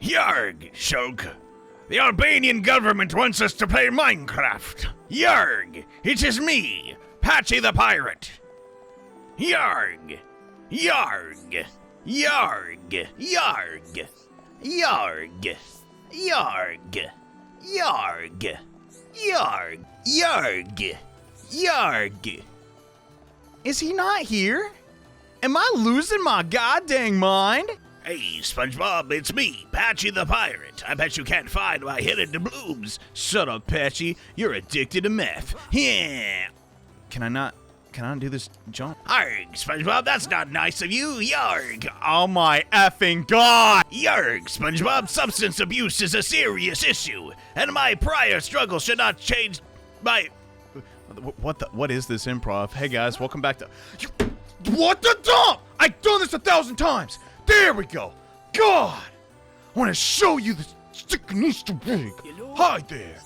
Yarg, Shulk. The Albanian government wants us to play Minecraft. Yarg, it is me, Patchy the Pirate. Yarg, Yarg, Yarg, Yarg, Yarg, Yarg, Yarg, Yarg, Yarg, Yarg. Is he not here? Am I losing my goddamn mind? Hey, SpongeBob, it's me, Patchy the Pirate. I bet you can't find my hidden doubloons. Shut up, Patchy. You're addicted to meth. Yeah. Can I not do this jump? Arg, SpongeBob, that's not nice of you. Yarg. Oh my effing god. Yarg, SpongeBob, substance abuse is a serious issue, and my prior struggle should not change my... What is this improv? Hey guys, welcome back to... What the dump? I've done this 1,000 times. There we go. God, I want to show you the sticking Easter egg. Hi there.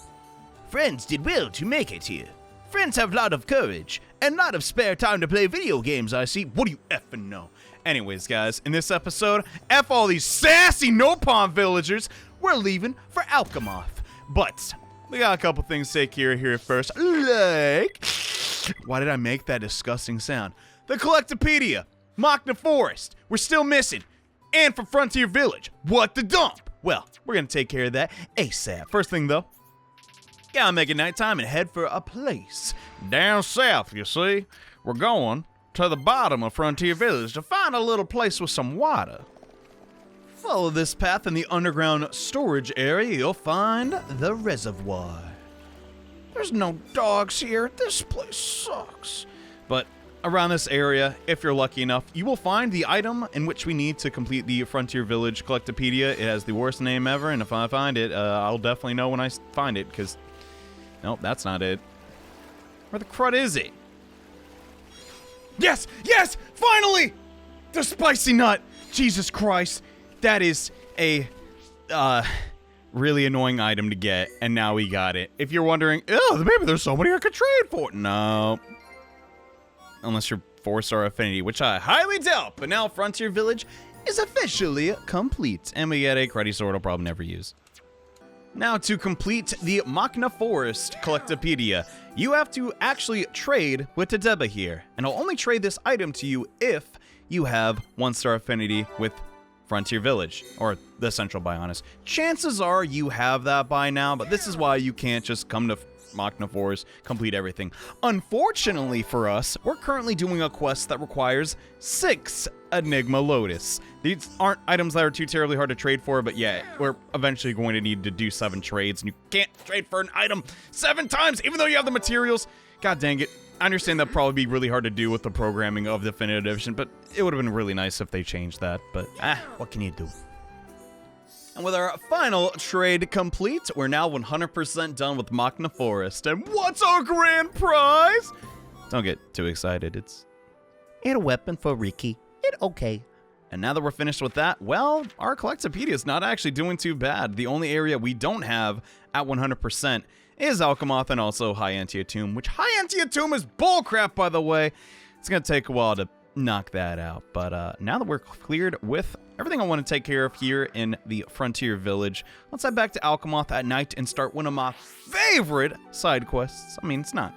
Friends did well to make it here. Friends have a lot of courage and a lot of spare time to play video games, I see. What do you effing know? Anyways, guys, in this episode, F all these sassy no-pond villagers, we're leaving for Alcamoth. But we got a couple things to take care of here first. Like, why did I make that disgusting sound? The collectopaedia, Machna Forest, we're still missing. And from Frontier Village, what the dump? Well, we're gonna take care of that ASAP. First thing though, gotta make it nighttime and head for a place down south, you see. We're going to the bottom of Frontier Village to find a little place with some water. Follow this path in the underground storage area, you'll find the reservoir. There's no dogs here, this place sucks. But around this area, if you're lucky enough, you will find the item in which we need to complete the Frontier Village collectopaedia. It has the worst name ever, and if I find it, I'll definitely know when I find it, because... Nope, that's not it. Where the crud is it? Yes! Yes! Finally! The spicy nut! Jesus Christ. That is a, really annoying item to get, and now we got it. If you're wondering, oh, maybe there's somebody I could trade for. No. Unless you're 4-star affinity, which I highly doubt. But now Frontier Village is officially complete, and we get a cruddy sword I'll probably never use. Now, to complete the Machna Forest collectopaedia, you have to actually trade with Tadeba here, and I'll only trade this item to you if you have 1-star affinity with Frontier Village, or the Central Bionis. Chances are you have that by now, but this is why you can't just come to Machna Forest, complete everything. Unfortunately for us, we're currently doing a quest that requires 6 Enigma Lotus. These aren't items that are too terribly hard to trade for, but yeah, we're eventually going to need to do 7 trades, and you can't trade for an item 7 times, even though you have the materials. God dang it. I understand that'd probably be really hard to do with the programming of the Definitive Edition, but it would have been really nice if they changed that, but what can you do? And with our final trade complete, we're now 100% done with Machna Forest. And what's our grand prize? Don't get too excited. It's a weapon for Ricky. It okay. And now that we're finished with that, well, our collectopaedia is not actually doing too bad. The only area we don't have at 100% is Alcamoth and also High Entia Tomb, which High Entia Tomb is bullcrap, by the way. It's going to take a while to knock that out. But now that we're cleared with everything I want to take care of here in the Frontier Village, let's head back to Alcamoth at night and start one of my favorite side quests. I mean, it's not.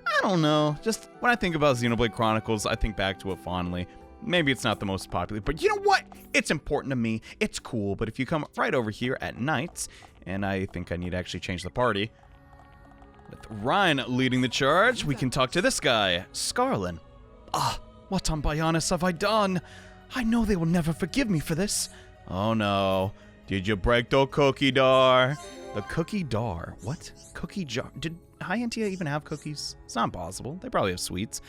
I don't know. Just when I think about Xenoblade Chronicles, I think back to it fondly. Maybe it's not the most popular, but you know what? It's important to me. It's cool. But if you come right over here at night, and I think I need to actually change the party, with Ryan leading the charge, we can talk to this guy, Scarlen. What on Bionis have I done? I know they will never forgive me for this. Oh no. Did you break the cookie jar? The cookie jar? What? Cookie jar? Did High Entia even have cookies? It's not possible. They probably have sweets.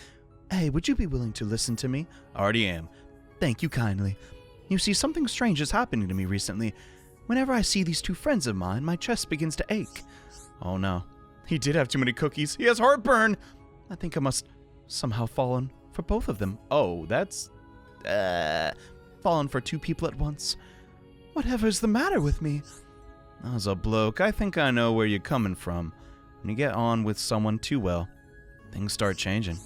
Hey, would you be willing to listen to me? Already am. Thank you kindly. You see, something strange is happening to me recently. Whenever I see these 2 friends of mine, my chest begins to ache. Oh no. He did have too many cookies. He has heartburn. I think I must somehow fallen for both of them. Oh, that's... fallen for 2 people at once. Whatever's the matter with me? As a bloke, I think I know where you're coming from. When you get on with someone too well, things start changing.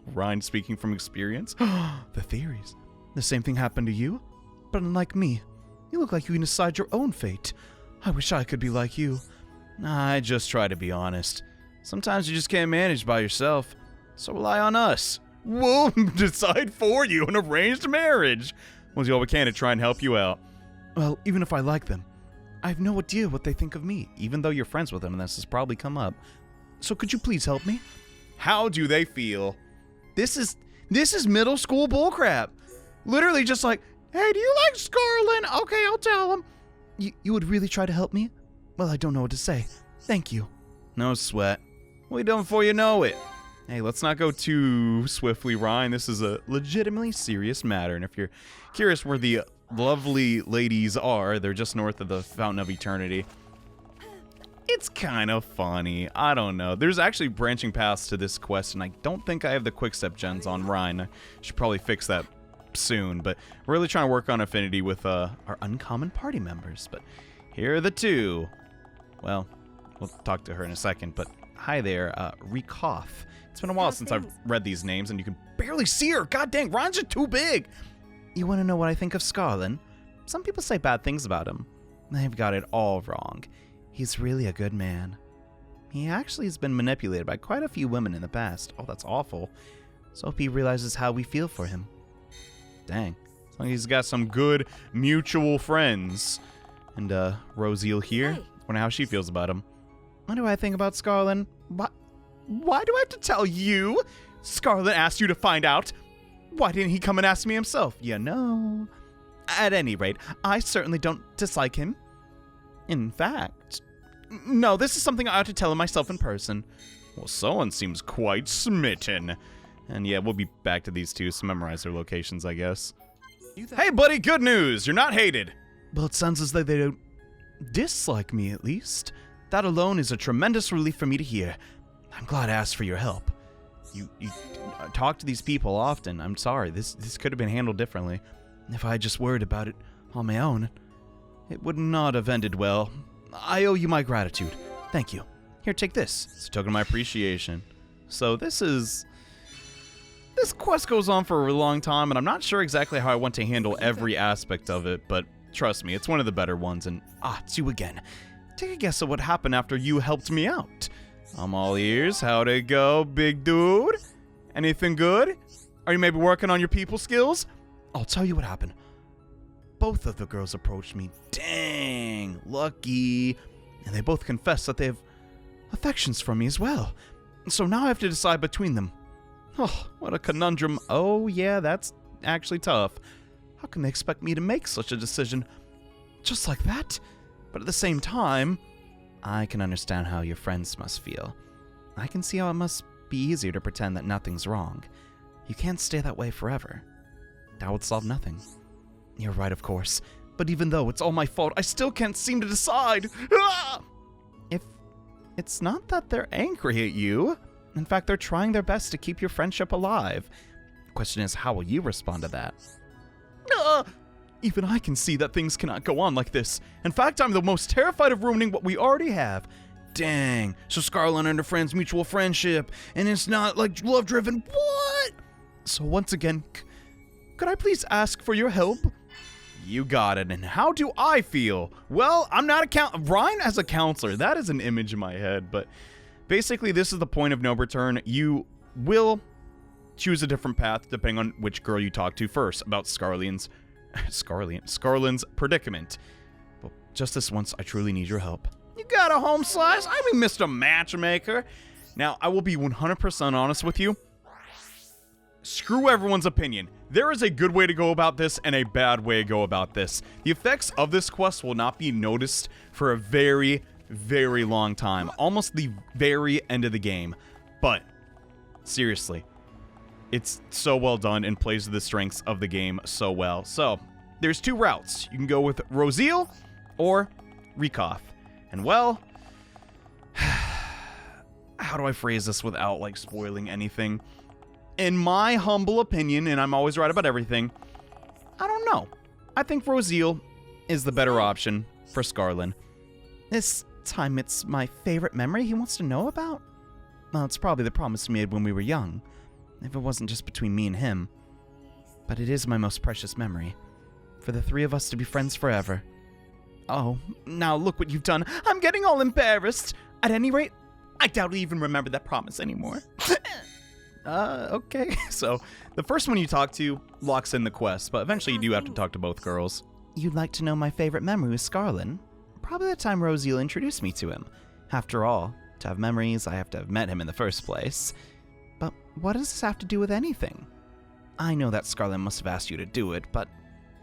Ryan speaking from experience. The theories. The same thing happened to you? But unlike me, You look like you can decide your own fate. I wish I could be like you. I just try to be honest. Sometimes you just can't manage by yourself, so rely on us. We'll decide for you an arranged marriage. We'll do all we can to try and help you out. Well, even if I like them, I have no idea what they think of me, even though you're friends with them and this has probably come up. So could you please help me? How do they feel? This is middle school bullcrap. Literally just like, hey, do you like Scarlen? Okay, I'll tell him. You would really try to help me? Well, I don't know what to say. Thank you. No sweat. We'll be done before you know it. Hey, let's not go too swiftly, Ryan. This is a legitimately serious matter, and if you're curious where the lovely ladies are, they're just north of the Fountain of Eternity. It's kind of funny. I don't know. There's actually branching paths to this quest, and I don't think I have the quickstep gens on Ryan. I should probably fix that soon, but we're really trying to work on affinity with our uncommon party members. But here are the two. Well, we'll talk to her in a second, but hi there, Rekoth. It's been a while since I've read these names, and you can barely see her. God dang, Ryan's just too big. You want to know what I think of Scarlen? Some people say bad things about him. They've got it all wrong. He's really a good man. He actually has been manipulated by quite a few women in the past. Oh, that's awful. So hope he realizes how we feel for him. Dang. As long as he's got some good mutual friends. And, Rosiel here. Wonder how she feels about him. What do I think about Scarlen? Why do I have to tell you? Scarlen asked you to find out. Why didn't he come and ask me himself? You know. At any rate, I certainly don't dislike him. In fact, no, this is something I ought to tell him myself in person. Well, someone seems quite smitten. And yeah, we'll be back to these two, so memorize their locations, I guess. Hey, buddy, good news. You're not hated. Well, it sounds as though they don't dislike me, at least. That alone is a tremendous relief for me to hear. I'm glad I asked for your help. You talk to these people often. I'm sorry, this could have been handled differently. If I had just worried about it on my own, it would not have ended well. I owe you my gratitude. Thank you. Here, take this. It's a token of my appreciation. So this quest goes on for a long time, and I'm not sure exactly how I want to handle every aspect of it, but trust me, it's one of the better ones, and it's you again. Take a guess at what happened after you helped me out. I'm all ears. How'd it go, big dude? Anything good? Are you maybe working on your people skills? I'll tell you what happened. Both of the girls approached me. Dang, lucky. And they both confessed that they have affections for me as well. So now I have to decide between them. Oh, what a conundrum. Oh, yeah, that's actually tough. How can they expect me to make such a decision just like that? But at the same time, I can understand how your friends must feel. I can see how it must be easier to pretend that nothing's wrong. You can't stay that way forever. That would solve nothing. You're right, of course. But even though it's all my fault, I still can't seem to decide. If it's not that they're angry at you. In fact, they're trying their best to keep your friendship alive. The question is, how will you respond to that? Even I can see that things cannot go on like this. In fact, I'm the most terrified of ruining what we already have. Dang, so Scarlen and her friend's mutual friendship, and it's not, like, love-driven. What? So once again, could I please ask for your help? You got it, and how do I feel? Well, I'm not Ryan as a counselor, that is an image in my head, but basically this is the point of no return. You will choose a different path depending on which girl you talk to first about Scarlen's predicament. But just this once, I truly need your help. You got a home slice? I mean, Mr. Matchmaker. Now, I will be 100% honest with you. Screw everyone's opinion. There is a good way to go about this and a bad way to go about this. The effects of this quest will not be noticed for a very, very long time. Almost the very end of the game. But, seriously, it's so well done and plays to the strengths of the game so well. So, there's two routes. You can go with Rosiel or Rekoth. And well, how do I phrase this without, like, spoiling anything? In my humble opinion, and I'm always right about everything, I don't know. I think Rosiel is the better option for Scarlen. This time it's my favorite memory he wants to know about? Well, it's probably the promise we made when we were young, if it wasn't just between me and him. But it is my most precious memory. for the three of us to be friends forever. Oh, now look what you've done. I'm getting all embarrassed. At any rate, I doubt we even remember that promise anymore. Okay. So, the first one you talk to locks in the quest, but eventually you do have to talk to both girls. You'd like to know my favorite memory with Scarlen? Probably the time Rosiel introduced me to him. After all, to have memories, I have to have met him in the first place. But what does this have to do with anything? I know that Scarlen must have asked you to do it, but,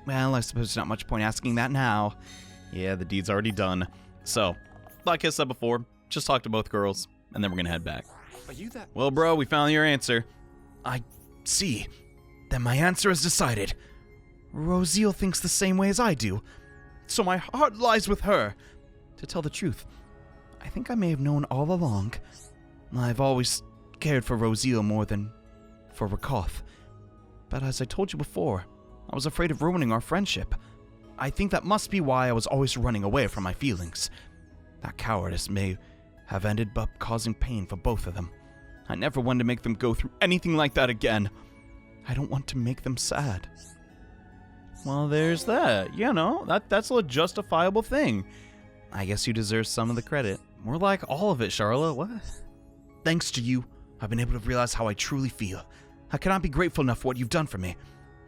well, I suppose there's not much point asking that now. Yeah, the deed's already done. So, like I said before, just talk to both girls, and then we're gonna head back. Are you that? Well, bro, we found your answer. I see. Then my answer is decided. Rosiel thinks the same way as I do, so my heart lies with her. To tell the truth, I think I may have known all along. I've always cared for Rosiel more than for Rakoth. But as I told you before, I was afraid of ruining our friendship. I think that must be why I was always running away from my feelings. That cowardice may have ended up causing pain for both of them. I never wanted to make them go through anything like that again. I don't want to make them sad. Well, there's that. You know, that's a justifiable thing. I guess you deserve some of the credit. More like all of it, Charlotte. What? Thanks to you, I've been able to realize how I truly feel. I cannot be grateful enough for what you've done for me.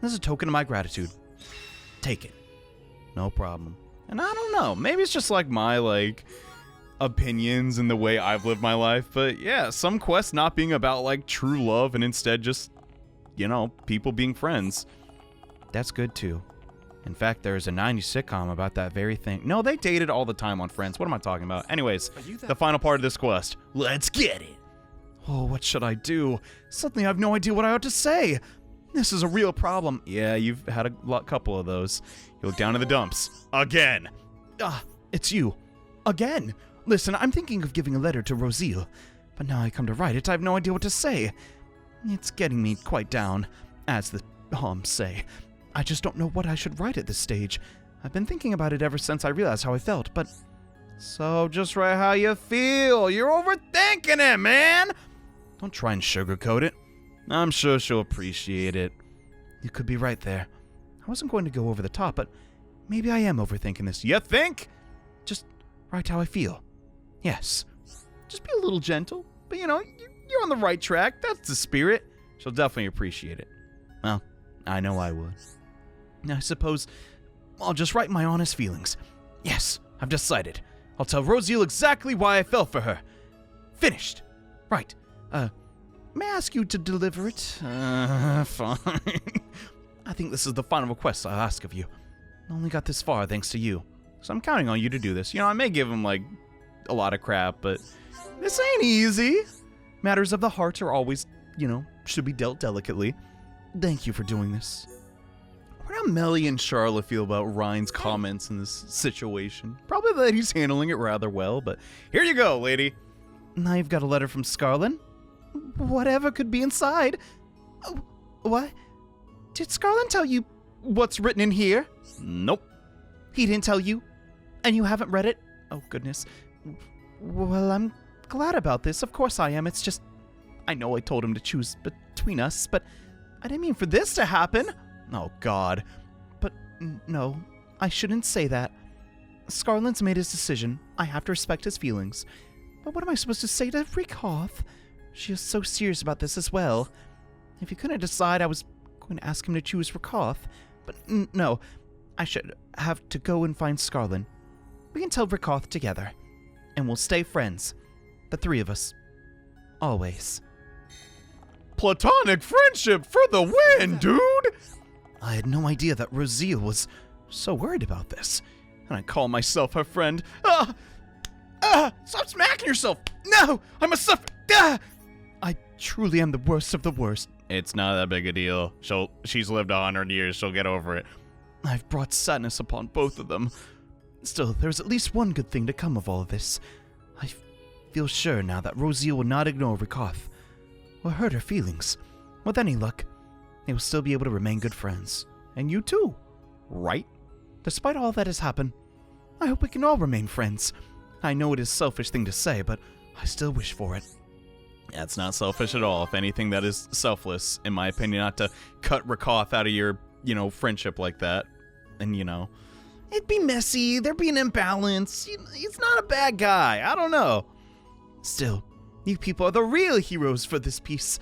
This is a token of my gratitude. Take it. No problem. And I don't know, maybe it's just like my, opinions and the way I've lived my life, but yeah, some quests not being about, true love and instead just, people being friends. That's good, too. In fact, there's a 90s sitcom about that very thing. No, they dated all the time on Friends. What am I talking about? Anyways, the final part of this quest. Let's get it! Oh, what should I do? Suddenly I have no idea what I ought to say. This is a real problem. Yeah, you've had a couple of those. You look down in the dumps. Again! It's you. Again! Listen, I'm thinking of giving a letter to Rosiel, but now I come to write it, I have no idea what to say. It's getting me quite down, as the Homs say. I just don't know what I should write at this stage. I've been thinking about it ever since I realized how I felt, but... So, just write how you feel. You're overthinking it, man! Don't try and sugarcoat it. I'm sure she'll appreciate it. You could be right there. I wasn't going to go over the top, but maybe I am overthinking this. You think? Just write how I feel. Yes. Just be a little gentle, but you're on the right track. That's the spirit. She'll definitely appreciate it. Well, I know I would. I suppose I'll just write my honest feelings. Yes, I've decided. I'll tell Rosiel exactly why I fell for her. Finished. Right. May I ask you to deliver it? Fine. I think this is the final request I'll ask of you. I only got this far thanks to you. So I'm counting on you to do this. I may give him, a lot of crap, but this ain't easy. Matters of the heart are always, should be dealt delicately. Thank you for doing this. I wonder how Melly and Charlotte feel about Ryan's comments in this situation. Probably that he's handling it rather well, but here you go, lady. Now you've got a letter from Scarlen. Whatever could be inside. Oh, what? Did Scarlen tell you what's written in here? Nope. He didn't tell you? And you haven't read it? Oh, goodness. Well, I'm glad about this. Of course I am. It's just... I know I told him to choose between us, but I didn't mean for this to happen. Oh, God. But no, I shouldn't say that. Scarlen's made his decision. I have to respect his feelings. But what am I supposed to say to Rakoth? She is so serious about this as well. If he couldn't decide, I was going to ask him to choose Rakoth. But no, I should have to go and find Scarlen. We can tell Rakoth together. And we'll stay friends. The three of us. Always. Platonic friendship for the win, dude! I had no idea that Rosiel was so worried about this. And I call myself her friend. Stop smacking yourself! No! I must suffer! I truly am the worst of the worst. It's not that big a deal. She's lived 100 years. She'll get over it. I've brought sadness upon both of them. Still, there's at least one good thing to come of all of this. I feel sure now that Rosiel will not ignore Rakoth or hurt her feelings. With any luck, they will still be able to remain good friends. And you too, right? Despite all that has happened, I hope we can all remain friends. I know it is a selfish thing to say, but I still wish for it. That's not selfish at all. If anything, that is selfless, in my opinion, not to cut Rakoth out of your, friendship like that. and, it'd be messy. There'd be an imbalance. He's not a bad guy. I don't know. Still, you people are the real heroes for this piece.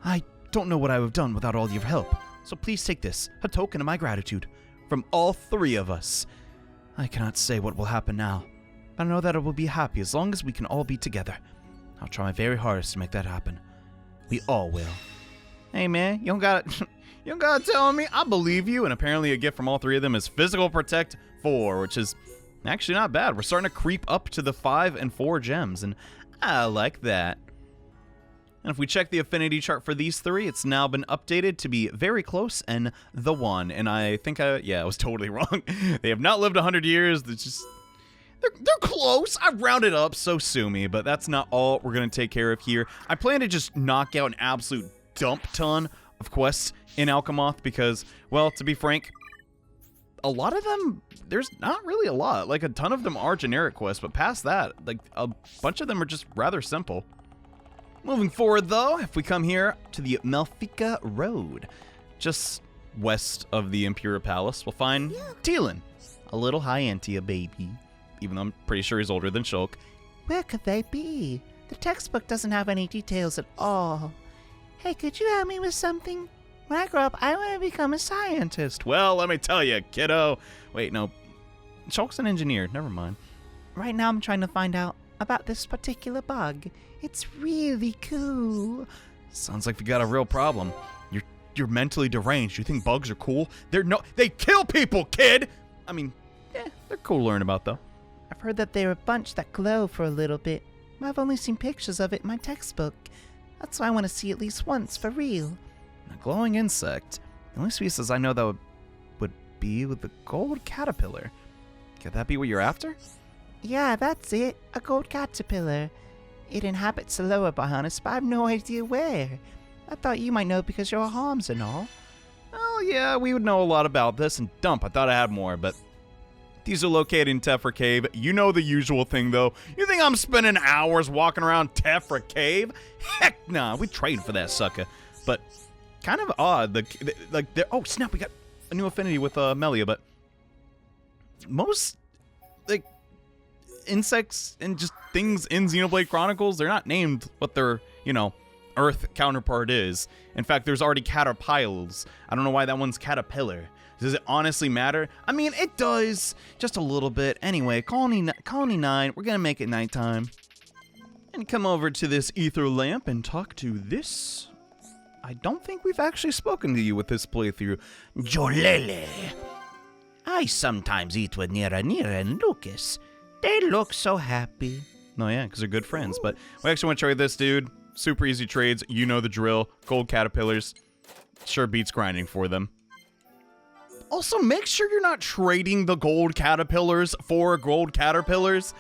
I don't know what I would have done without all your help. So please take this, a token of my gratitude, from all three of us. I cannot say what will happen now, but I know that I will be happy as long as we can all be together. I'll try my very hardest to make that happen. We all will. Hey man, you don't gotta tell me. I believe you. And apparently a gift from all three of them is Physical Protect 4, which is actually not bad. We're starting to creep up to the 5 and 4 gems, and I like that. And if we check the affinity chart for these three, it's now been updated to be very close and the one. And I think I was totally wrong. They have not lived 100 years. They're close. I rounded up, so sue me. But that's not all we're going to take care of here. I plan to just knock out an absolute dump ton of quests in Alcamoth because, well, to be frank, a lot of them, there's not really a lot. Like, a ton of them are generic quests, but past that, like, a bunch of them are just rather simple. Moving forward, though, if we come here to the Malfika Road, just west of the Imperial Palace, we'll find Teelan, a little High Entia baby, even though I'm pretty sure he's older than Shulk. Where could they be? The textbook doesn't have any details at all. Hey, could you help me with something? When I grow up, I want to become a scientist. Well, let me tell you, kiddo. Wait, no. Shulk's an engineer. Never mind. Right now, I'm trying to find out about this particular bug. It's really cool. Sounds like we got a real problem. You're mentally deranged. You think bugs are cool? They kill people, kid! I mean, they're cool to learn about, though. I've heard that they're a bunch that glow for a little bit. I've only seen pictures of it in my textbook. That's why I want to see at least once, for real. A glowing insect. The only species I know that would be with the gold caterpillar. Could that be what you're after? Yeah, that's it. A gold caterpillar. It inhabits the lower Bahamas, but I have no idea where. I thought you might know because you're Harms and all. Oh, yeah, we would know a lot about this. And dump, I thought I had more, but these are located in Tephra Cave. You know the usual thing, though. You think I'm spending hours walking around Tephra Cave? Heck nah, we trade for that sucker. But kind of odd. Oh, snap, we got a new affinity with Melia, but most, insects and just things in Xenoblade Chronicles, they're not named what their, Earth counterpart is. In fact, there's already caterpillars. I don't know why that one's caterpillar. Does it honestly matter? I mean, it does. Just a little bit. Anyway, Colony 9, we're gonna make it nighttime. And come over to this ether lamp and talk to this. I don't think we've actually spoken to you with this playthrough. Jolele. I sometimes eat with Nira and Lucas. They look so happy. No, yeah, because they're good friends. But we actually want to trade this dude. Super easy trades. You know the drill. Gold caterpillars. Sure beats grinding for them. Also, make sure you're not trading the gold caterpillars for gold caterpillars.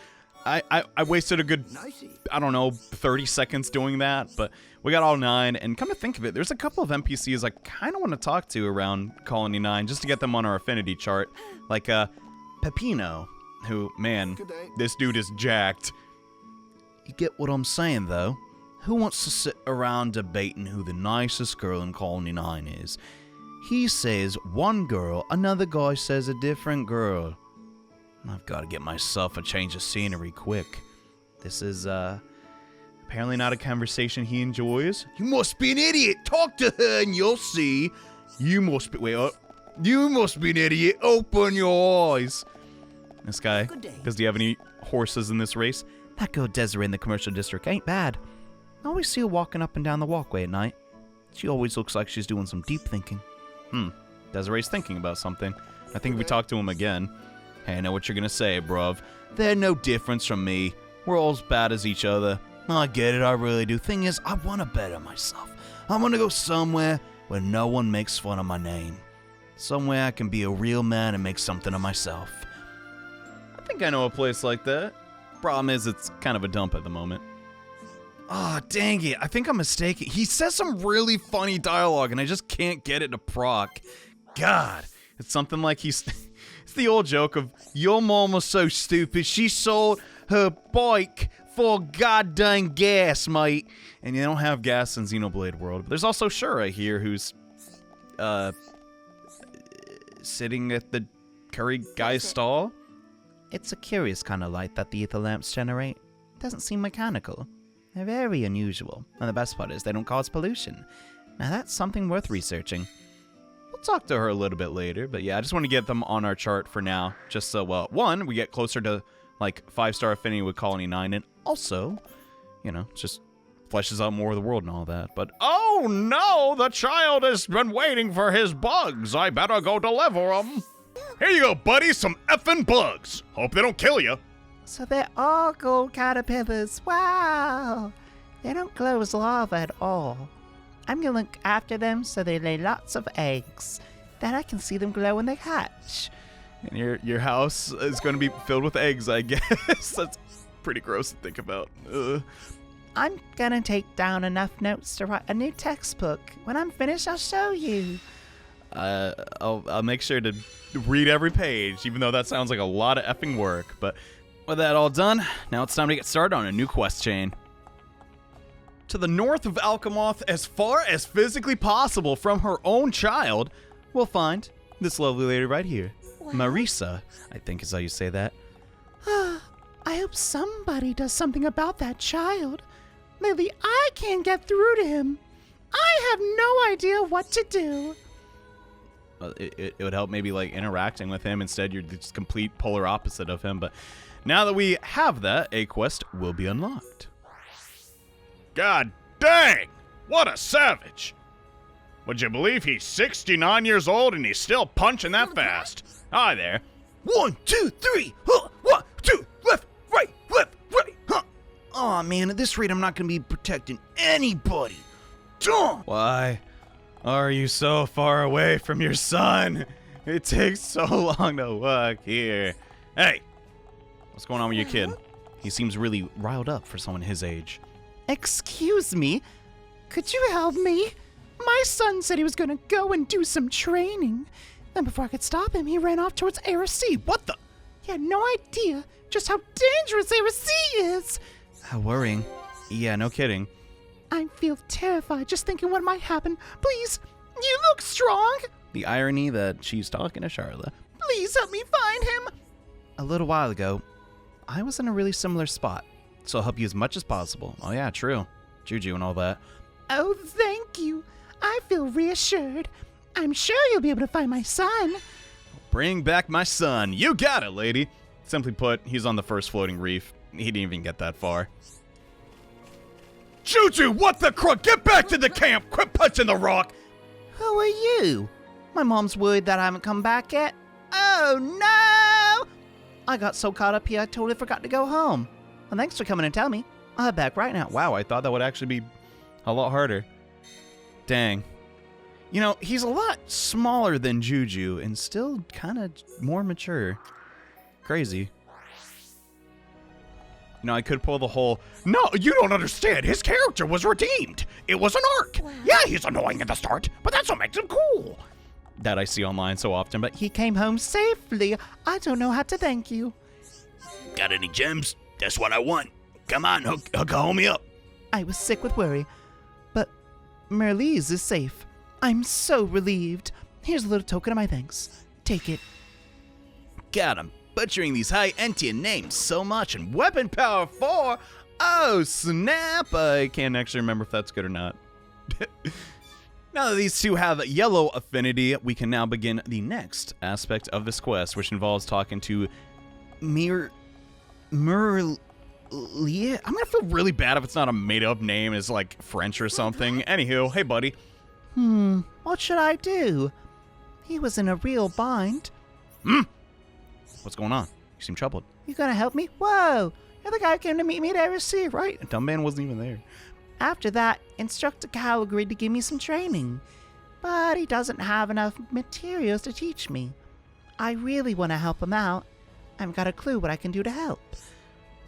I wasted a good, 30 seconds doing that, but we got all 9, and come to think of it, there's a couple of NPCs I kind of want to talk to around Colony 9, just to get them on our affinity chart, like Peppino, who, man, this dude is jacked. You get what I'm saying, though? Who wants to sit around debating who the nicest girl in Colony 9 is? He says one girl, another guy says a different girl. I've got to get myself a change of scenery quick. This is, apparently not a conversation he enjoys. You must be an idiot. Talk to her and you'll see. You must be an idiot. Open your eyes. This guy, do you have any horses in this race? That girl Desiree in the commercial district ain't bad. I always see her walking up and down the walkway at night. She always looks like she's doing some deep thinking. Desiree's thinking about something. I think if we talk to him again. Hey, I know what you're gonna say, bruv. They're no difference from me. We're all as bad as each other. I get it, I really do. Thing is, I want to better myself. I want to go somewhere where no one makes fun of my name. Somewhere I can be a real man and make something of myself. I think I know a place like that. Problem is, it's kind of a dump at the moment. Ah, dang it. I think I'm mistaken. He says some really funny dialogue, and I just can't get it to proc. God. It's something like he's... It's the old joke of, your mama's so stupid, she sold her bike for goddamn gas, mate. And you don't have gas in Xenoblade World. But there's also Shura here, who's, sitting at the curry guy's stall? It's a curious kind of light that the ether lamps generate. It doesn't seem mechanical. They're very unusual, and the best part is they don't cause pollution. Now that's something worth researching. We'll talk to her a little bit later, but yeah, I just want to get them on our chart for now, just so, well, one, we get closer to, like, 5-star affinity with Colony 9, and also, you know, just fleshes out more of the world and all that. But, oh no, the child has been waiting for his bugs. I better go deliver them. Here you go, buddy, some effing bugs. Hope they don't kill you. So they're all gold caterpillars. Wow! They don't glow as lava at all. I'm gonna look after them so they lay lots of eggs. Then I can see them glow when they hatch. And your house is going to be filled with eggs, I guess. That's pretty gross to think about. Ugh. I'm gonna take down enough notes to write a new textbook. When I'm finished, I'll show you. I'll make sure to read every page, even though that sounds like a lot of effing work. But with that all done, now it's time to get started on a new quest chain. To the north of Alcamoth, as far as physically possible from her own child, we'll find this lovely lady right here. Marisa, I think is how you say that. I hope somebody does something about that child. Maybe I can't get through to him. I have no idea what to do. It would help maybe like interacting with him. Instead, you're the complete polar opposite of him. But now that we have that, a quest will be unlocked. God dang! What a savage! Would you believe he's 69 years old and he's still punching that fast? Hi there. 1, 2, 3. Huh. 1, 2, left, right, huh. Aw, man, at this rate, I'm not gonna be protecting anybody. Duh. Why are you so far away from your son? It takes so long to walk here. Hey, what's going on with your kid? He seems really riled up for someone his age. Excuse me, could you help me? My son said he was gonna go and do some training. Then before I could stop him, he ran off towards Area C. What the? He had no idea just how dangerous Area C is. How worrying. Yeah, no kidding. I feel terrified just thinking what might happen. Please, you look strong. The irony that she's talking to Charlotte. Please help me find him. A little while ago, I was in a really similar spot, so I'll help you as much as possible. Oh yeah, true. Juju and all that. Oh, thank you. I feel reassured. I'm sure you'll be able to find my son. Bring back my son. You got it, lady. Simply put, he's on the first floating reef. He didn't even get that far. Juju, what the crud? Get back to the camp! Quit punching the rock! Who are you? My mom's worried that I haven't come back yet. Oh, no! I got so caught up here, I totally forgot to go home. Well, thanks for coming and tell me. I'll head back right now. Wow, I thought that would actually be a lot harder. Dang. You know, he's a lot smaller than Juju and still kind of more mature. Crazy. You know, I could pull the whole, no, you don't understand. His character was redeemed. It was an arc. Wow. Yeah, he's annoying at the start, but that's what makes him cool. That I see online so often, but He came home safely. I don't know how to thank you. Got any gems? That's what I want. Come on, hook a homie up. I was sick with worry. But Mir'leiz is safe. I'm so relieved. Here's a little token of my thanks. Take it. God, I'm butchering these High Entia names so much, and weapon power 4. oh, snap. I can't actually remember if that's good or not. Now that these two have yellow affinity, we can now begin the next aspect of this quest, which involves talking to Mir'leiz. I'm gonna feel really bad if it's not a made-up name. It's like French or something. Anywho, hey, buddy. What should I do? He was in a real bind. What's going on? You seem troubled. You gonna help me? Whoa! You're the guy who came to meet me at Area C, right? Dumb man wasn't even there. After that, Instructor Cal agreed to give me some training. But he doesn't have enough materials to teach me. I really want to help him out. I haven't got a clue what I can do to help.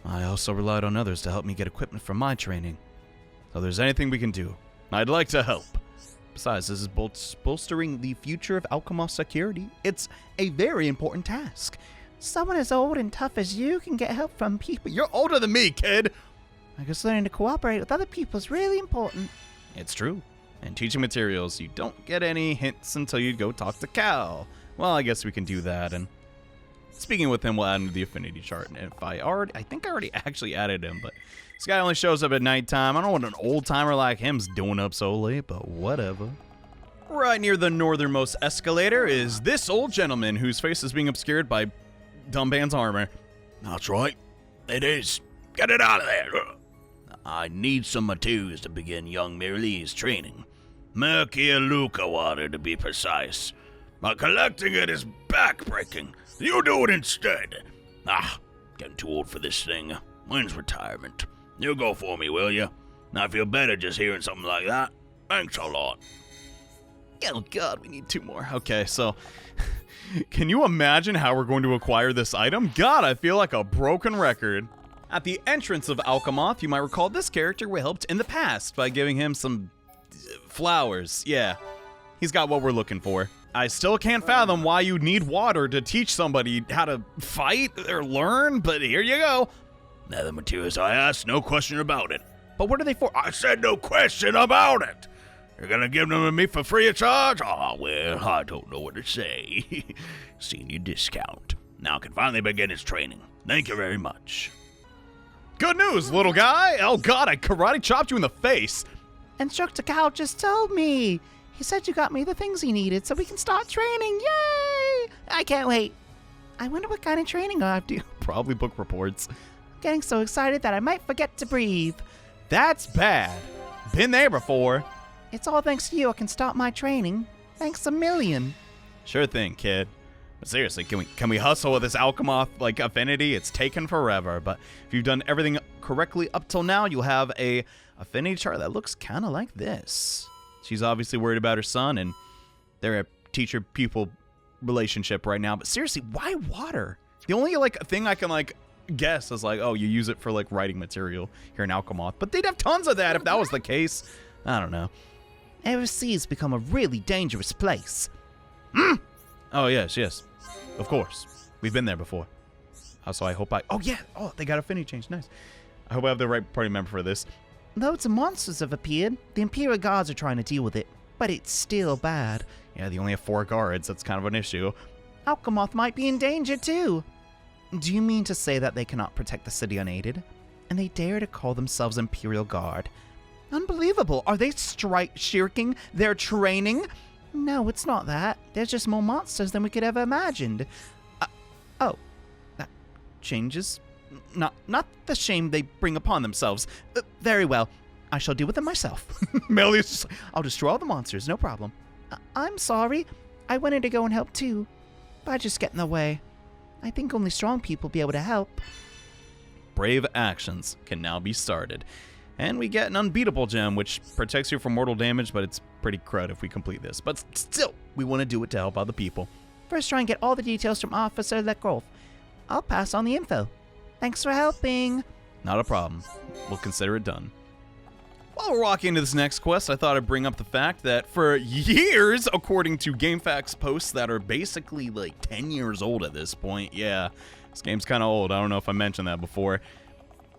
I also relied on others to help me get equipment for my training. So if there's anything we can do, I'd like to help. Besides, this is bolstering the future of Alcamoth security. It's a very important task. Someone as old and tough as you can get help from people. You're older than me, kid! I guess learning to cooperate with other people is really important. It's true. And teaching materials, you don't get any hints until you go talk to Cal. Well, I guess we can do that, and Speaking with him, we'll add him to the affinity chart. And if I think I already actually added him, but this guy only shows up at nighttime. I don't know what an old timer like him's doing up so late, but whatever. Right near the northernmost escalator is this old gentleman whose face is being obscured by Dumban's armor. That's right. It is. Get it out of there. I need some materials to begin young Mir'leiz training. Murky and Luca water, to be precise. But collecting it is backbreaking. You do it instead. Getting too old for this thing. When's retirement? You go for me, will you? I feel better just hearing something like that. Thanks a lot. Oh god, we need 2 more. Okay, so can you imagine how we're going to acquire this item? God, I feel like a broken record. At the entrance of Alcamoth, you might recall this character we helped in the past by giving him some flowers. Yeah, he's got what we're looking for. I still can't fathom why you need water to teach somebody how to fight or learn, but here you go. Now the materials I asked, no question about it. But what are they for? I said no question about it. You're gonna give them to me for free of charge? Oh, well, I don't know what to say. Senior discount. Now can finally begin his training. Thank you very much. Good news, little guy. Oh god, I karate chopped you in the face. Instructor Cal just told me. He said you got me the things he needed so we can start training. Yay! I can't wait. I wonder what kind of training I'll have to do. Probably book reports. I'm getting so excited that I might forget to breathe. That's bad. Been there before. It's all thanks to you I can start my training. Thanks a million. Sure thing, kid. But seriously, can we hustle with this Alcamoth affinity? It's taken forever, but if you've done everything correctly up till now, you'll have a affinity chart that looks kind of like this. She's obviously worried about her son, and they're a teacher-pupil relationship right now. But seriously, why water? The only thing I can guess is oh, you use it for writing material here in Alcamoth. But they'd have tons of that if that was the case. I don't know. Sea's become a really dangerous place. Oh yes, of course. We've been there before. So I hope oh yeah. Oh, they got affinity change. Nice. I hope I have the right party member for this. Loads of monsters have appeared. The Imperial Guards are trying to deal with it, but it's still bad. Yeah, they only have 4 guards. That's kind of an issue. Alcamoth might be in danger too. Do you mean to say that they cannot protect the city unaided? And they dare to call themselves Imperial Guard? Unbelievable. Are they shirking their training? No, it's not that. There's just more monsters than we could ever imagined. Oh, that changes. Not the shame they bring upon themselves. Very well. I shall deal with them myself. Mir'leiz just I'll destroy all the monsters, no problem. I'm sorry. I wanted to go and help too, but I just get in the way. I think only strong people will be able to help. brave actions can now be started. And we get an unbeatable gem, which protects you from mortal damage, but it's pretty crud if we complete this. But still, we want to do it to help other people. First, try and get all the details from Officer Leckroth. I'll pass on the info. Thanks for helping. Not a problem. We'll consider it done. While we're walking into this next quest, I thought I'd bring up the fact that for years, according to GameFAQs posts that are basically like 10 years old at this point, yeah, this game's kind of old. I don't know if I mentioned that before.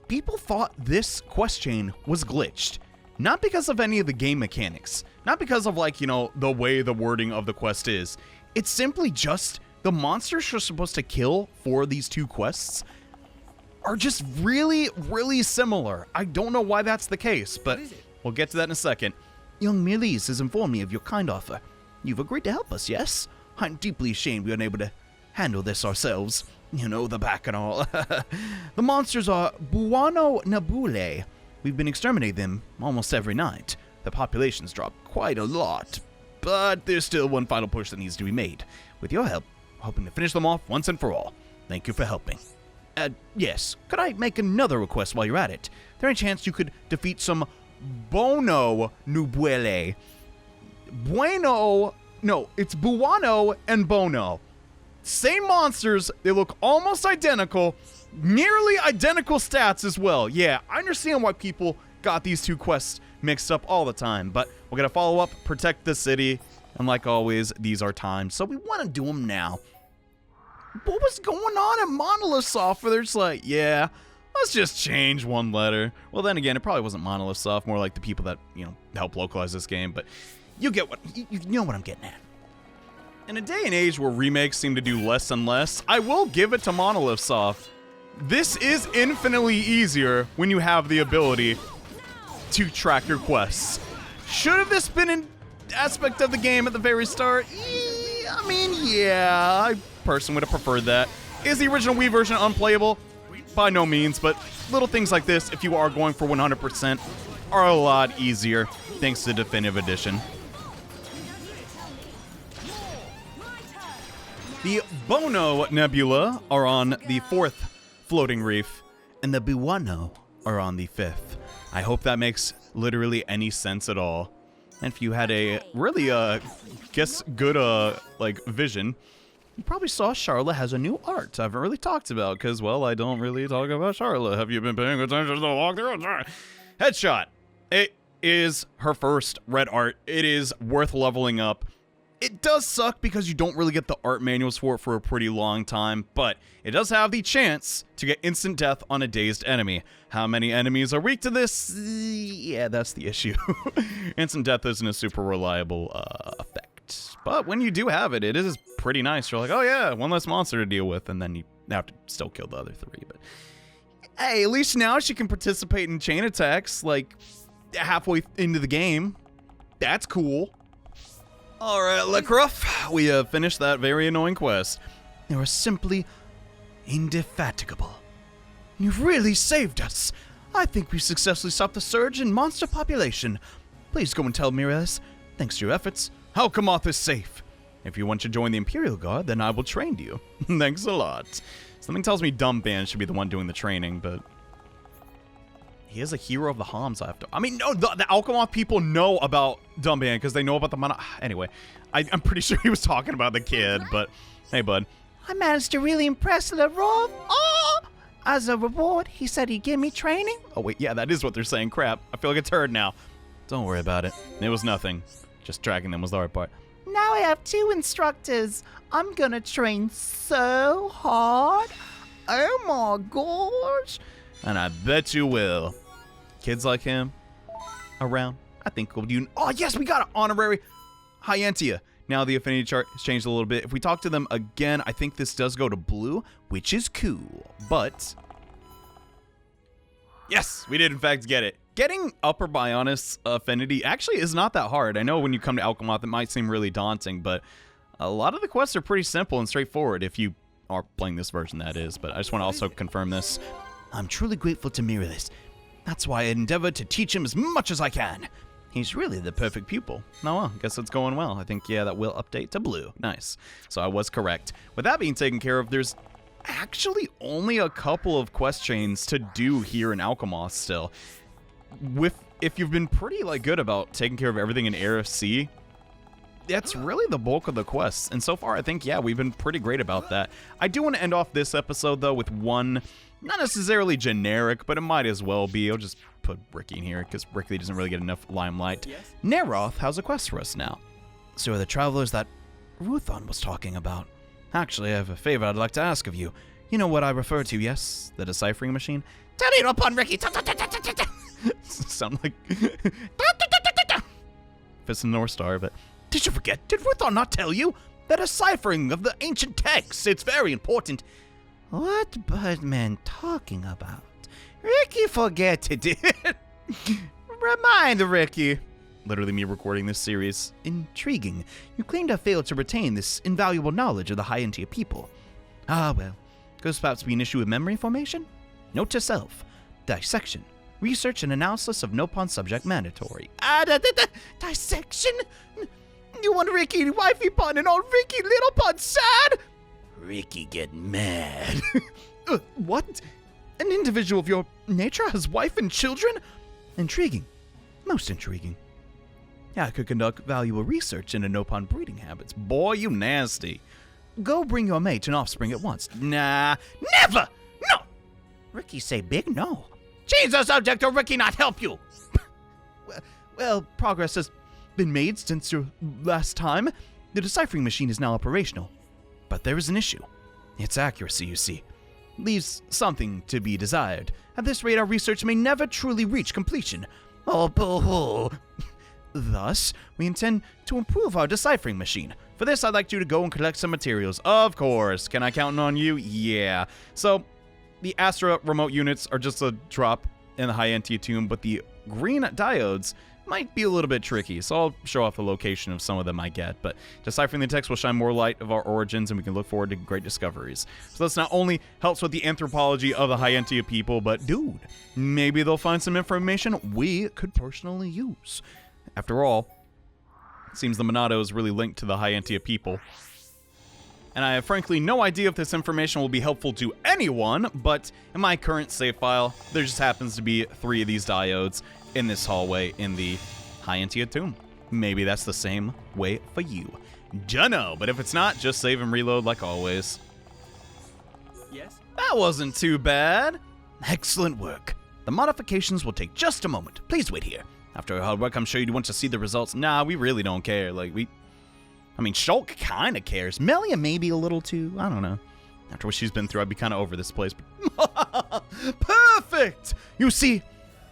People thought this quest chain was glitched. Not because of any of the game mechanics. Not because of, like, you know, the way the wording of the quest is. It's simply just the monsters you're supposed to kill for these two quests are just really, really similar. I don't know why that's the case, but we'll get to that in a second. Young Mir'leiz has informed me of your kind offer. You've agreed to help us, yes? I'm deeply ashamed we are unable to handle this ourselves. You know, the back and all. The monsters are Buono Nabule. We've been exterminating them almost every night. The population's dropped quite a lot. But there's still one final push that needs to be made. With your help, hoping to finish them off once and for all. Thank you for helping. Yes, could I make another request while you're at it? Is there any chance you could defeat some Bono Nubule? It's Buono and Bono. Same monsters, they look almost identical, nearly identical stats as well. Yeah, I understand why people got these two quests mixed up all the time, but we're gonna follow up, protect the city, and like always, these are timed, so we want to do them now. What was going on at Monolith Soft where they're just like, yeah, let's just change one letter? Well, then again, it probably wasn't Monolith Soft, more like the people that, you know, help localize this game, but you get what, you know what I'm getting at. In a day and age where remakes seem to do less and less, I will give it to Monolith Soft. This is infinitely easier when you have the ability to track your quests. Should have this been an aspect of the game at the very start? I mean, yeah, I personally would have preferred that. Is the original Wii version unplayable? By no means, but little things like this, if you are going for 100%, are a lot easier thanks to Definitive Edition. The Bono Nebula are on the 4th floating reef, and the Buono are on the 5th. I hope that makes literally any sense at all. And if you had a really, good, vision, you probably saw Charlotte has a new art I haven't really talked about, because, well, I don't really talk about Charlotte. Have you been paying attention to the walkthrough? Headshot. It is her first red art. It is worth leveling up. It does suck because you don't really get the art manuals for it for a pretty long time, but it does have the chance to get instant death on a dazed enemy. How many enemies are weak to this? Yeah, that's the issue. Instant death isn't a super reliable effect. But when you do have it, it is pretty nice. You're like, oh yeah, one less monster to deal with, and then you have to still kill the other 3. But hey, at least now she can participate in chain attacks, like, halfway into the game. That's cool. Alright, Lekruff, we have finished that very annoying quest. You are simply indefatigable. You've really saved us. I think we've successfully stopped the surge in monster population. Please go and tell Mir'leiz, thanks to your efforts, Alcamoth is safe. If you want to join the Imperial Guard, then I will train you. Thanks a lot. Something tells me Dumban should be the one doing the training, but he is a hero of the Homs, I mean, no, the Alcamoth people know about Dumban because they know about the mono. Anyway, I'm pretty sure he was talking about the kid, but hey, bud. I managed to really impress Lerov. Oh! As a reward, he said he'd give me training. Oh, wait, yeah, that is what they're saying. Crap, I feel like a turd now. Don't worry about it. It was nothing. Just tracking them was the hard part. Now I have 2 instructors. I'm gonna train so hard. Oh my gosh. And I bet you will. Kids like him around, I think we'll do. Oh, yes, we got an honorary High Entia. Now the affinity chart has changed a little bit. If we talk to them again, I think this does go to blue, which is cool. But yes, we did in fact get it. Getting Upper Bionis affinity actually is not that hard. I know when you come to Alcamoth, it might seem really daunting, but a lot of the quests are pretty simple and straightforward if you are playing this version, that is. But I just want to also confirm this. I'm truly grateful to Mir'leiz. That's why I endeavored to teach him as much as I can. He's really the perfect pupil. Oh, well, guess it's going well. I think, yeah, that will update to blue. Nice. So I was correct. With that being taken care of, there's actually only a couple of quest chains to do here in Alcamoth still. If you've been pretty, good about taking care of everything in Air Sea, that's really the bulk of the quests. And so far, I think, yeah, we've been pretty great about that. I do want to end off this episode, though, with one, not necessarily generic, but it might as well be. I'll just put Ricky in here, because Ricky doesn't really get enough limelight. Yes. Neroth has a quest for us now. So are the travelers that Ruthon was talking about. Actually, I have a favor I'd like to ask of you. You know what I refer to, yes? The deciphering machine? Tell it upon Ricky. Sound like Fist of the North Star, but did you forget? Did Ruthon not tell you? The deciphering of the ancient texts. It's very important. What Birdman talking about? Ricky forget it. Remind Ricky. Literally me recording this series. Intriguing. You claim to have failed to retain this invaluable knowledge of the High Entia people. Ah, well. Could this perhaps be an issue with memory formation? Note to self. Dissection. Research and analysis of Nopon subject mandatory. Dissection? You want Ricky wifey pun and all Ricky little pun sad? Ricky get mad. What? An individual of your nature has wife and children? Intriguing. Most intriguing. Yeah, I could conduct valuable research into Nopon breeding habits. Boy, you nasty. Go bring your mate and offspring at once. Nah, never! No! Ricky say big no. Change the subject or Ricky not help you! Well, progress has been made since your last time. The deciphering machine is now operational. But there is an issue. Its accuracy, you see, leaves something to be desired. At this rate, our research may never truly reach completion. Oh, boo-hoo. Thus, we intend to improve our deciphering machine, For this, I'd like you to go and collect some materials. Of course. Can I count on you? Yeah. So, the Astra remote units are just a drop in the High Entia tomb, but the green diodes might be a little bit tricky, so I'll show off the location of some of them I get, but deciphering the text will shine more light of our origins, and we can look forward to great discoveries. So this not only helps with the anthropology of the High Entia people, but dude, maybe they'll find some information we could personally use. After all, it seems the Monado is really linked to the High Entia people. And I have frankly no idea if this information will be helpful to anyone, but in my current save file, there just happens to be 3 of these diodes in this hallway in the High Entia tomb. Maybe that's the same way for you. Dunno, but if it's not, just save and reload like always. Yes? That wasn't too bad. Excellent work. The modifications will take just a moment. Please wait here. After our hard work, I'm sure you'd want to see the results. Nah, we really don't care. I mean, Shulk kind of cares. Melia maybe a little too. I don't know. After what she's been through, I'd be kind of over this place. But perfect! You see,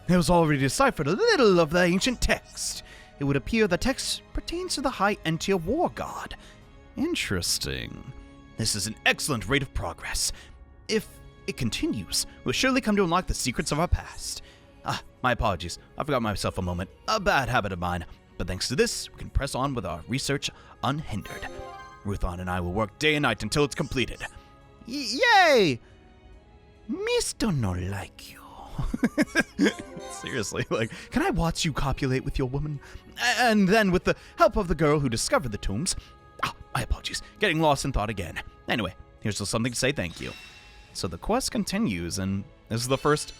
it was already deciphered a little of the ancient text. It would appear the text pertains to the High Entia war god. Interesting. This is an excellent rate of progress. If it continues, we'll surely come to unlock the secrets of our past. My apologies. I forgot myself a moment. A bad habit of mine. But thanks to this, we can press on with our research unhindered. Ruthon and I will work day and night until it's completed. Yay! Mr. No like you. Seriously, can I watch you copulate with your woman? And then, with the help of the girl who discovered the tombs... my apologies. Getting lost in thought again. Anyway, here's just something to say thank you. So the quest continues, and this is the first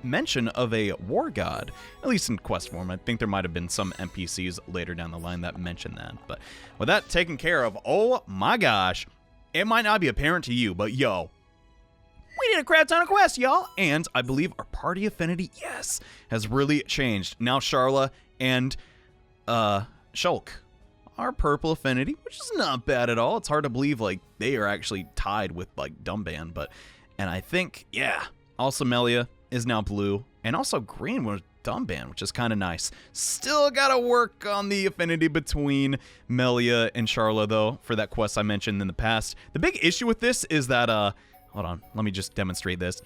mention of a war god, at least in quest form. I think there might have been some NPCs later down the line that mentioned that, but with that taken care of, oh my gosh, it might not be apparent to you, but yo, we did a crap ton of quests, y'all, and I believe our party affinity, yes, has really changed. Now Sharla and Shulk are purple affinity, which is not bad at all. It's hard to believe they are actually tied with Dumban, and I think, yeah, also Melia is now blue, and also green with Dumban, which is kind of nice. Still gotta work on the affinity between Melia and Sharla, though, for that quest I mentioned in the past. The big issue with this is that, hold on, let me just demonstrate this.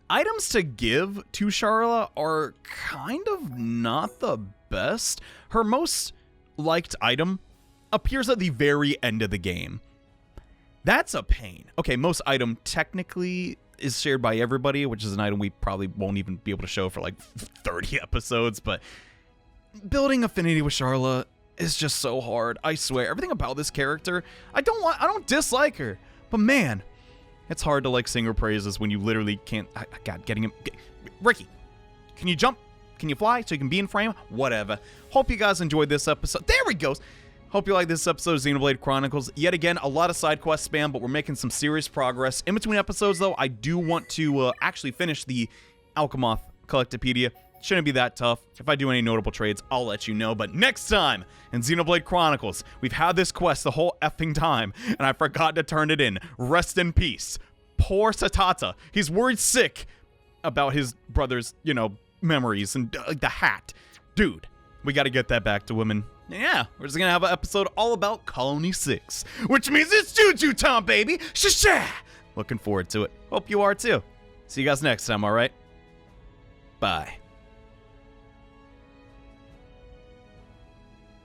Items to give to Sharla are kind of not the best. Her most liked item appears at the very end of the game. That's a pain. Okay, most item technically is shared by everybody, which is an item we probably won't even be able to show for 30 episodes, but building affinity with Sharla is just so hard. I swear, everything about this character, I don't dislike her, but man, it's hard to sing her praises when you literally can't. God, getting him. Ricky, can you jump? Can you fly so you can be in frame? Whatever. Hope you guys enjoyed this episode. There we go. Hope you like this episode of Xenoblade Chronicles. Yet again, a lot of side quest spam, but we're making some serious progress. In between episodes, though, I do want to actually finish the Alcamoth collectopaedia. Shouldn't be that tough. If I do any notable trades, I'll let you know. But next time in Xenoblade Chronicles, we've had this quest the whole effing time, and I forgot to turn it in. Rest in peace. Poor Satata. He's worried sick about his brother's, memories and the hat. Dude, we got to get that back to women. Yeah, we're just going to have an episode all about Colony 6, which means it's Juju time, baby. Sha-sha! Looking forward to it. Hope you are too. See you guys next time, all right? Bye.